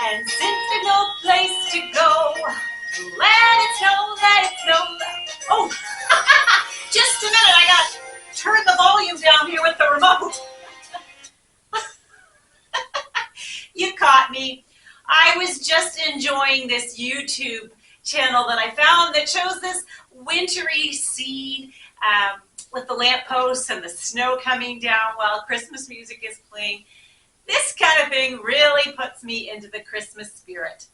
And since there's no place to go, let it snow, let it snow. Oh, just a minute, I got to turn the volume down here with the remote. You caught me. I was just enjoying this YouTube channel that I found that shows this wintry scene with the lampposts and the snow coming down while Christmas music is playing. This kind of thing really puts me into the Christmas spirit.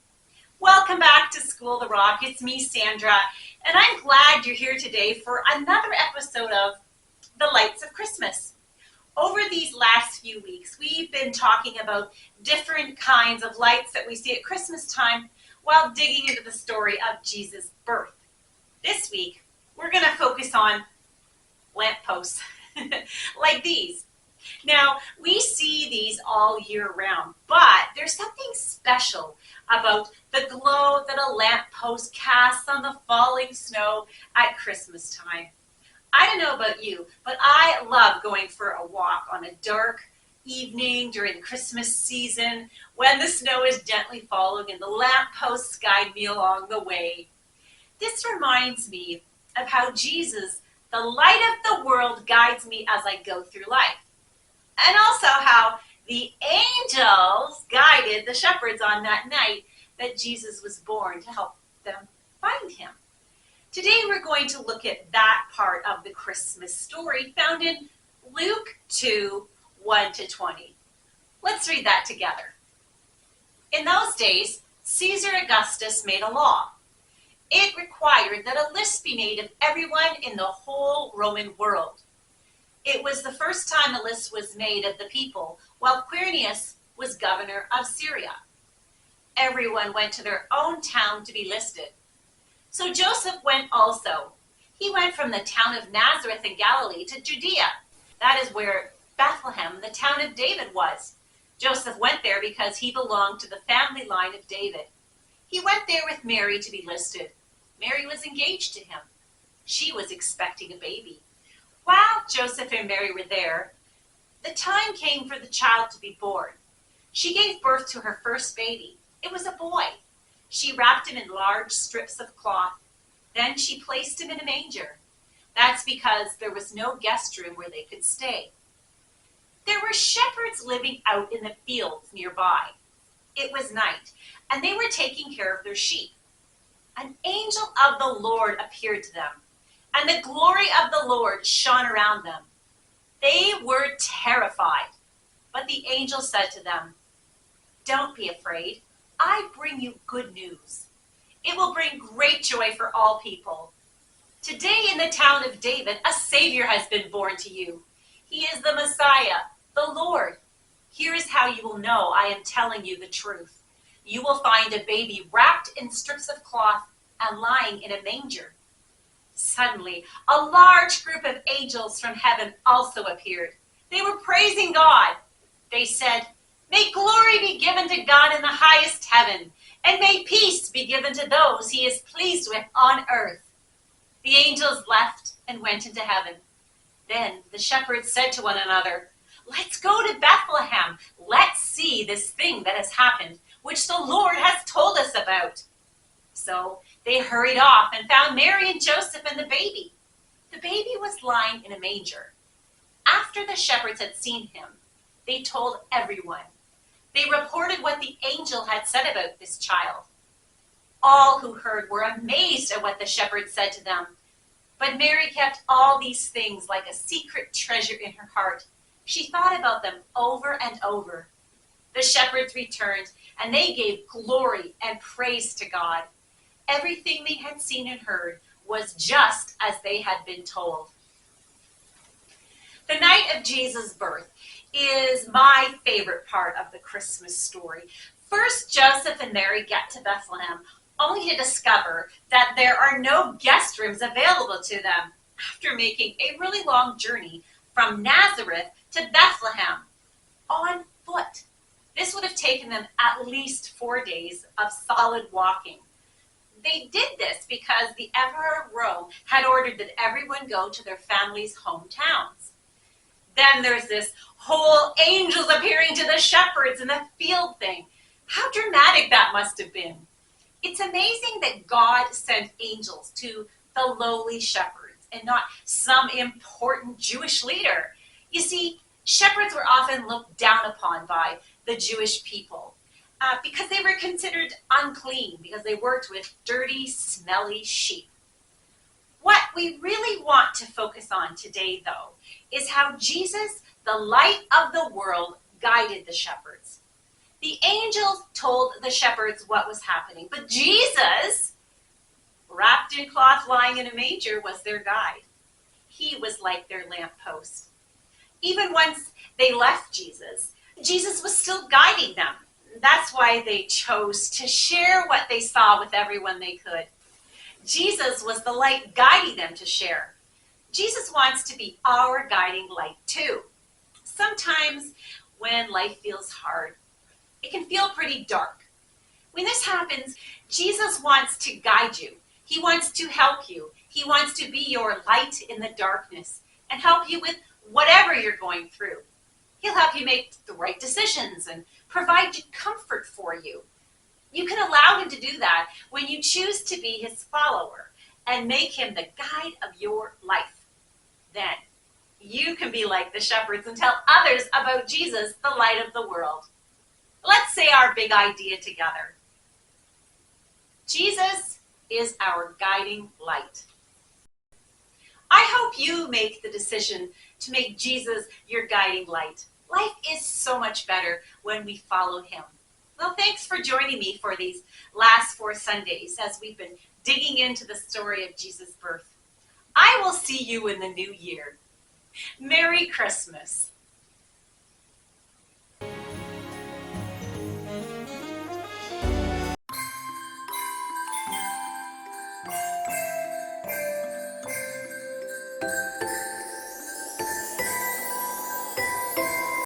Welcome back to School the Rock. It's me, Sandra, and I'm glad you're here today for another episode of The Lights of Christmas. Over these last few weeks, we've been talking about different kinds of lights that we see at Christmas time while digging into the story of Jesus' birth. This week, we're going to focus on lampposts like these. Now, we see these all year round, but there's something special about the glow that a lamppost casts on the falling snow at Christmas time. I don't know about you, but I love going for a walk on a dark evening during the Christmas season when the snow is gently falling and the lampposts guide me along the way. This reminds me of how Jesus, the light of the world, guides me as I go through life. And also how the angels guided the shepherds on that night that Jesus was born to help them find him. Today we're going to look at that part of the Christmas story found in Luke 2, 1-20. Let's read that together. In those days, Caesar Augustus made a law. It required that a list be made of everyone in the whole Roman world. It was the first time a list was made of the people while Quirinius was governor of Syria. Everyone went to their own town to be listed. So Joseph went also. He went from the town of Nazareth in Galilee to Judea. That is where Bethlehem, the town of David, was. Joseph went there because he belonged to the family line of David. He went there with Mary to be listed. Mary was engaged to him. She was expecting a baby. While Joseph and Mary were there, the time came for the child to be born. She gave birth to her first baby. It was a boy. She wrapped him in large strips of cloth. Then she placed him in a manger. That's because there was no guest room where they could stay. There were shepherds living out in the fields nearby. It was night, and they were taking care of their sheep. An angel of the Lord appeared to them, and the glory of the Lord shone around them. They were terrified, but the angel said to them, "Don't be afraid. I bring you good news. It will bring great joy for all people. Today in the town of David, a Savior has been born to you. He is the Messiah, the Lord. Here is how you will know I am telling you the truth. You will find a baby wrapped in strips of cloth and lying in a manger." Suddenly, a large group of angels from heaven also appeared. They were praising God. They said, "May glory be given to God in the highest heaven, and may peace be given to those he is pleased with on earth." The angels left and went into heaven. Then the shepherds said to one another, "Let's go to Bethlehem. Let's see this thing that has happened, which the Lord has told us about." So they hurried off and found Mary and Joseph and the baby. The baby was lying in a manger. After the shepherds had seen him, they told everyone. They reported what the angel had said about this child. All who heard were amazed at what the shepherds said to them. But Mary kept all these things like a secret treasure in her heart. She thought about them over and over. The shepherds returned, and they gave glory and praise to God. Everything they had seen and heard was just as they had been told. The night of Jesus' birth is my favorite part of the Christmas story. First, Joseph and Mary get to Bethlehem, only to discover that there are no guest rooms available to them after making a really long journey from Nazareth to Bethlehem on foot. This would have taken them at least 4 days of solid walking. They did this because the Emperor of Rome had ordered that everyone go to their families' hometowns. Then there's this whole angels appearing to the shepherds in the field thing. How dramatic that must have been. It's amazing that God sent angels to the lowly shepherds and not some important Jewish leader. You see, shepherds were often looked down upon by the Jewish people because they were considered unclean, because they worked with dirty, smelly sheep. What we really want to focus on today, though, is how Jesus, the light of the world, guided the shepherds. The angels told the shepherds what was happening, but Jesus, wrapped in cloth lying in a manger, was their guide. He was like their lamppost. Even once they left Jesus, Jesus was still guiding them. That's why they chose to share what they saw with everyone they could. Jesus was the light guiding them to share. Jesus wants to be our guiding light too. Sometimes when life feels hard, it can feel pretty dark. When this happens, Jesus wants to guide you. He wants to help you. He wants to be your light in the darkness and help you with whatever you're going through. He'll help you make the right decisions and provide comfort for you. You can allow him to do that when you choose to be his follower and make him the guide of your life. Then you can be like the shepherds and tell others about Jesus, the light of the world. Let's say our big idea together. Jesus is our guiding light. I hope you make the decision to make Jesus your guiding light. Life is so much better when we follow him. Well, thanks for joining me for these last 4 Sundays as we've been digging into the story of Jesus' birth. I will see you in the new year. Merry Christmas.